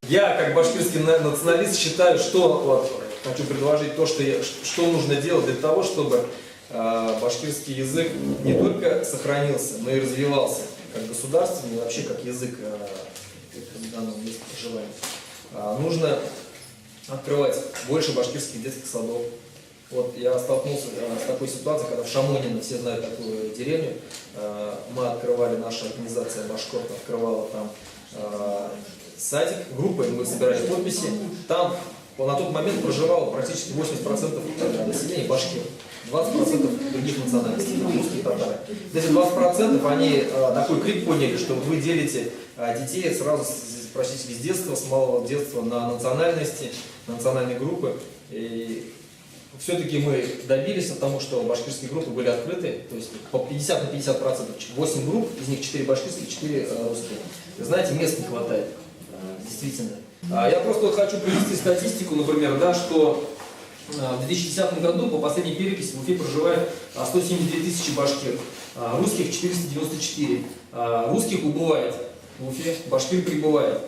Я, как башкирский националист, считаю, что вот, хочу предложить то, что нужно делать для того, чтобы башкирский язык не только сохранился, но и развивался как государственный, и вообще как язык в данном месте проживания. Нужно открывать больше башкирских детских садов. Вот я столкнулся с такой ситуацией, когда в Шамонино, все знают такую деревню, мы открывали, наша организация Башкорт открывала там садик, группой, мы собирали подписи. Там на тот момент проживало практически 80% населения башкир, 20% других национальностей, русские татары. Эти 20% они такой крик поняли, что вы делите детей сразу практически с детства, с малого детства на национальности, национальные группы. И все-таки мы добились от того, что башкирские группы были открыты, то есть по 50 на 50%, 8 групп, из них 4 башкирские, 4 русские. Вы знаете, мест не хватает, действительно. Я просто хочу привести статистику, например, да, что в 2010 году по последней переписи в Уфе проживает 172 тысячи башкир, русских 494. Русских убывает в Уфе, башкир прибывает.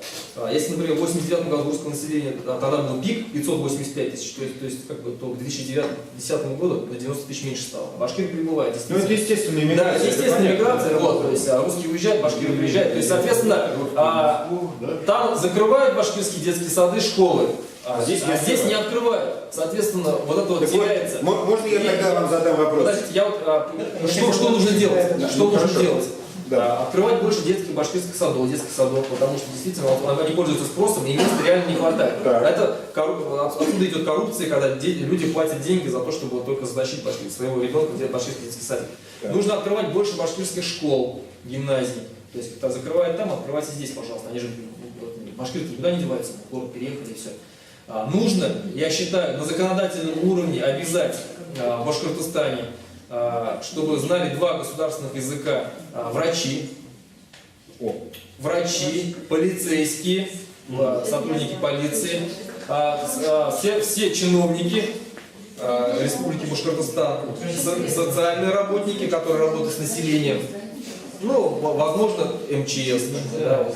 Если, например, в 89 году русского населения тогда был пик 585 тысяч, то есть как бы, то к 2010 году на 90 тысяч меньше стало. Башкир прибывает. Ну это естественная миграция. Да, естественная миграция, вот, то есть русские уезжают, башкиры приезжают. То есть, соответственно, там закрывают башкирские детские сады, школы. Здесь не открывают. Соответственно, вот это вот теряется. Можно я тогда вам задам вопрос? Подождите, я вот, что нужно делать? Что нужно делать? Да. Открывать больше детских башкирских садов, потому что действительно они пользуются спросом, и места реально не хватает. Отсюда идет коррупция, когда люди платят деньги за то, чтобы вот только затащить своего ребенка в башкирский детский садик. Нужно открывать больше башкирских школ, гимназий. То есть, когда закрывают там, открывайте здесь, пожалуйста. Они же, башкирки никуда не деваются, в город переехали и все. Нужно, я считаю, на законодательном уровне обязать в Башкортостане, чтобы знали два государственных языка врачи, полицейские, сотрудники полиции, все чиновники Республики Башкортостан, социальные работники, которые работают с населением, ну, возможно, МЧС. Да.